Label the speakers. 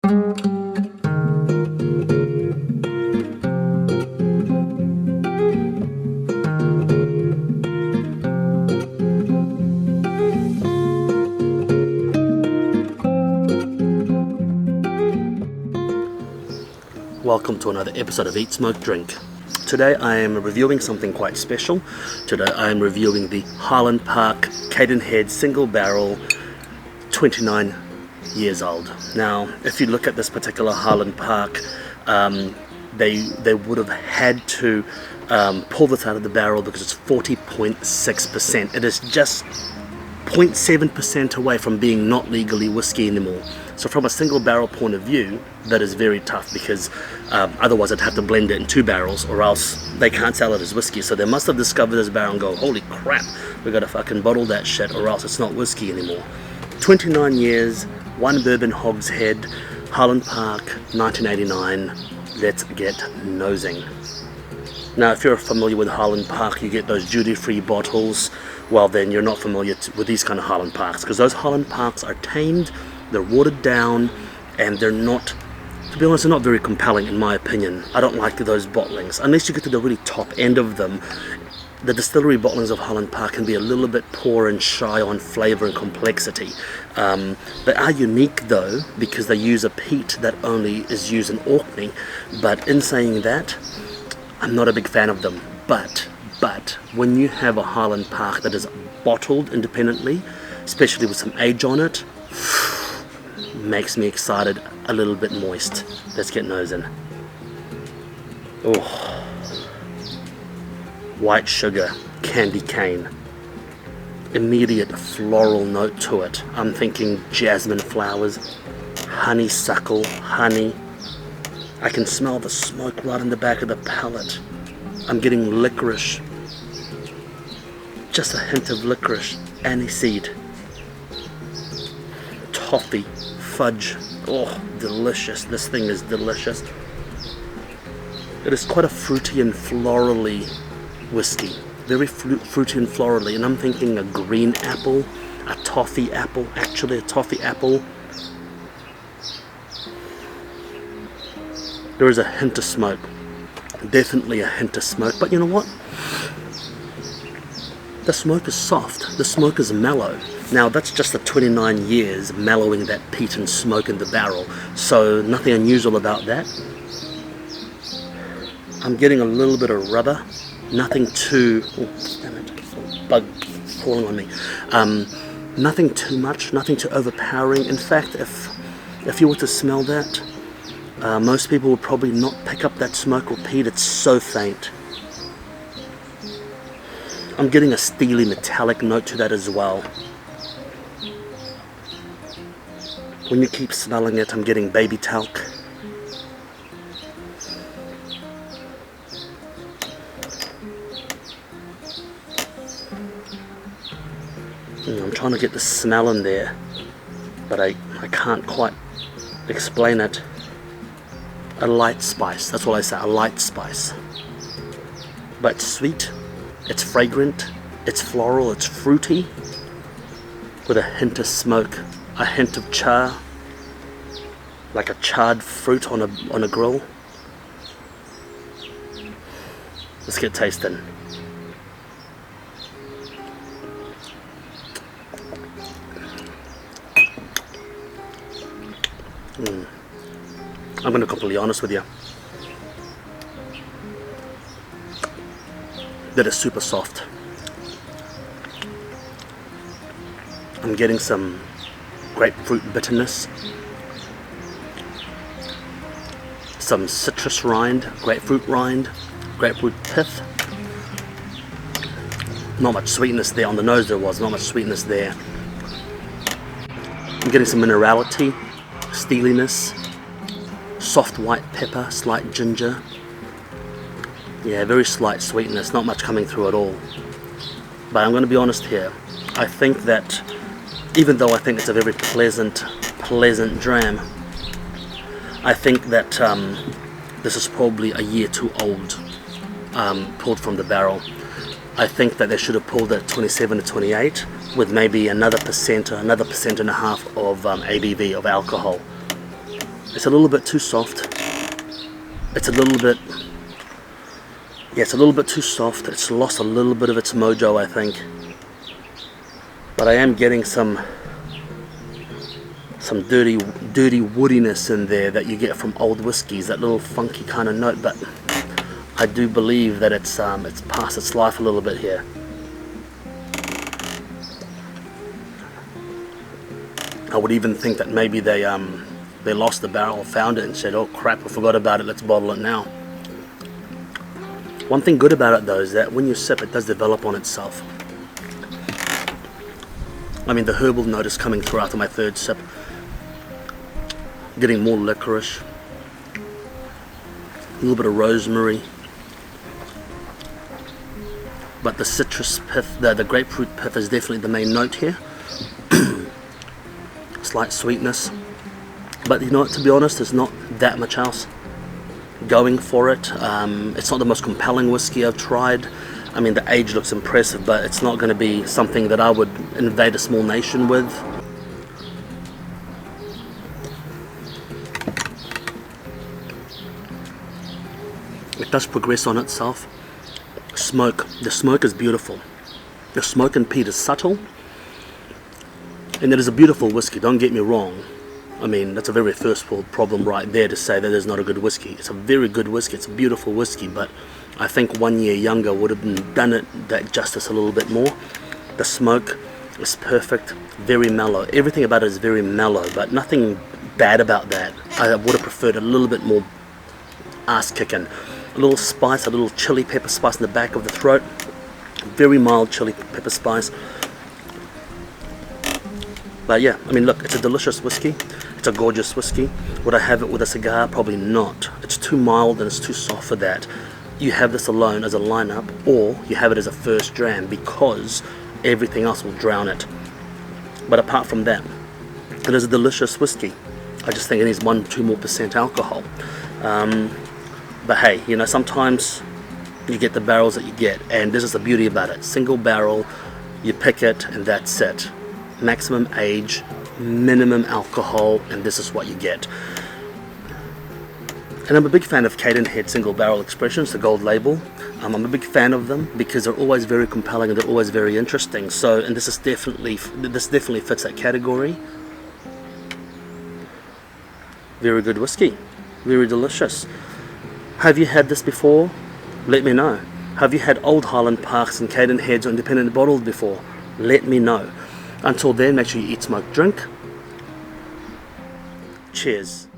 Speaker 1: Welcome to another episode of Eat, Smoke, Drink. Today I am reviewing something quite special. Today I am reviewing the Highland Park Cadenhead Single Barrel, 29 years old. Now, if you look at this particular Highland Park, they would have had to pull this out of the barrel because it's 40.6%. It is just 0.7% away from being not legally whiskey anymore. So from a single barrel point of view, that is very tough because otherwise I'd have to blend it in two barrels or else they can't sell it as whiskey. So they must have discovered this barrel and go, holy crap, we gotta fucking bottle that shit or else it's not whiskey anymore. 29 years, one bourbon hogshead, Highland Park, 1989. Let's get nosing. Now, if you're familiar with Highland Park, you get those duty-free bottles. Well, then you're not familiar with these kind of Highland Parks because those Highland Parks are tamed, they're watered down, and they're not, to be honest, they're not very compelling in my opinion. I don't like those bottlings. Unless you get to the really top end of them, the distillery bottlings of Highland Park can be a little bit poor and shy on flavour and complexity. They are unique though, because they use a peat that only is used in Orkney. But in saying that, I'm not a big fan of them. But when you have a Highland Park that is bottled independently, especially with some age on it, makes me excited, a little bit moist. Let's get nosing. Oh, white sugar, candy cane, immediate floral note to it. I'm thinking jasmine flowers, honeysuckle, honey. I can smell the smoke right in the back of the palate. I'm getting licorice, just a hint of licorice, aniseed, toffee, fudge. Oh, delicious. This thing is delicious. It is quite a fruity and florally whiskey. Very fruity and florally. And I'm thinking a green apple, a toffee apple. Actually, a toffee apple. There is a hint of smoke. Definitely a hint of smoke. But you know what? The smoke is soft. The smoke is mellow. Now that's just the 29 years mellowing that peat and smoke in the barrel, so nothing unusual about that. I'm getting a little bit of rubber, nothing too, oh damn it, oh, bug falling on me. Nothing too much, nothing too overpowering. In fact, if you were to smell that, most people would probably not pick up that smoke or peat. It's so faint. I'm getting a steely metallic note to that as well. When you keep smelling it, I'm getting baby talc. I'm trying to get the smell in there, but I can't quite explain it. A light spice, that's what I say, a light spice. But it's sweet, it's fragrant, it's floral, it's fruity, with a hint of smoke. A hint of char, like a charred fruit on a grill. Let's get tasting. I'm going to be completely honest with you. That is super soft. I'm getting some grapefruit bitterness, some citrus rind, grapefruit pith. Not much sweetness there. On the nose there was not much sweetness there. I'm getting some minerality, steeliness, soft white pepper, slight ginger. Yeah, very slight sweetness, not much coming through at all. But I'm going to be honest here. I think that even though I think it's a very pleasant dram, I think that this is probably a year too old, pulled from the barrel. I think that they should have pulled at 27 to 28 with maybe another percent and a half of ABV, of alcohol. It's a little bit too soft. It's a little bit, yeah, it's a little bit too soft. It's lost a little bit of its mojo, I think. But I am getting some dirty woodiness in there that you get from old whiskies, that little funky kind of note. But I do believe that it's past its life a little bit here. I would even think that maybe they lost the barrel, found it and said, oh crap, I forgot about it, let's bottle it now. One thing good about it though is that when you sip, it does develop on itself. I mean, the herbal note is coming through after my third sip. Getting more licorice, a little bit of rosemary, but the citrus pith, the grapefruit pith is definitely the main note here. Slight sweetness, but you know what, to be honest, there's not that much else going for it. It's not the most compelling whiskey I've tried. I mean, the age looks impressive, but it's not going to be something that I would invade a small nation with. It does progress on itself. Smoke, the smoke is beautiful. The smoke and peat is subtle. And it is a beautiful whiskey, don't get me wrong. I mean, that's a very first world problem right there to say that there's not a good whiskey. It's a very good whiskey, it's a beautiful whiskey, but I think 1 year younger would have done it that justice a little bit more. The smoke is perfect, very mellow. Everything about it is very mellow, but nothing bad about that. I would have preferred a little bit more ass-kicking. A little spice, a little chili pepper spice in the back of the throat. Very mild chili pepper spice. But yeah, I mean, look, it's a delicious whiskey. It's a gorgeous whiskey. Would I have it with a cigar? Probably not. It's too mild and it's too soft for that. You have this alone as a lineup, or you have it as a first dram, because everything else will drown it. But apart from that, it is a delicious whiskey. I just think it needs 1-2% more alcohol. But hey, you know, sometimes you get the barrels that you get, and this is the beauty about it. Single barrel, you pick it, and that's it. Maximum age, minimum alcohol, and this is what you get. And I'm a big fan of Cadenhead Single Barrel Expressions, the gold label. I'm a big fan of them because they're always very compelling and they're always very interesting. So, and this definitely fits that category. Very good whiskey, very delicious. Have you had this before? Let me know. Have you had old Highland Parks and Cadenheads or independent bottled before? Let me know. Until then, make sure you eat, smoke, drink. Cheers.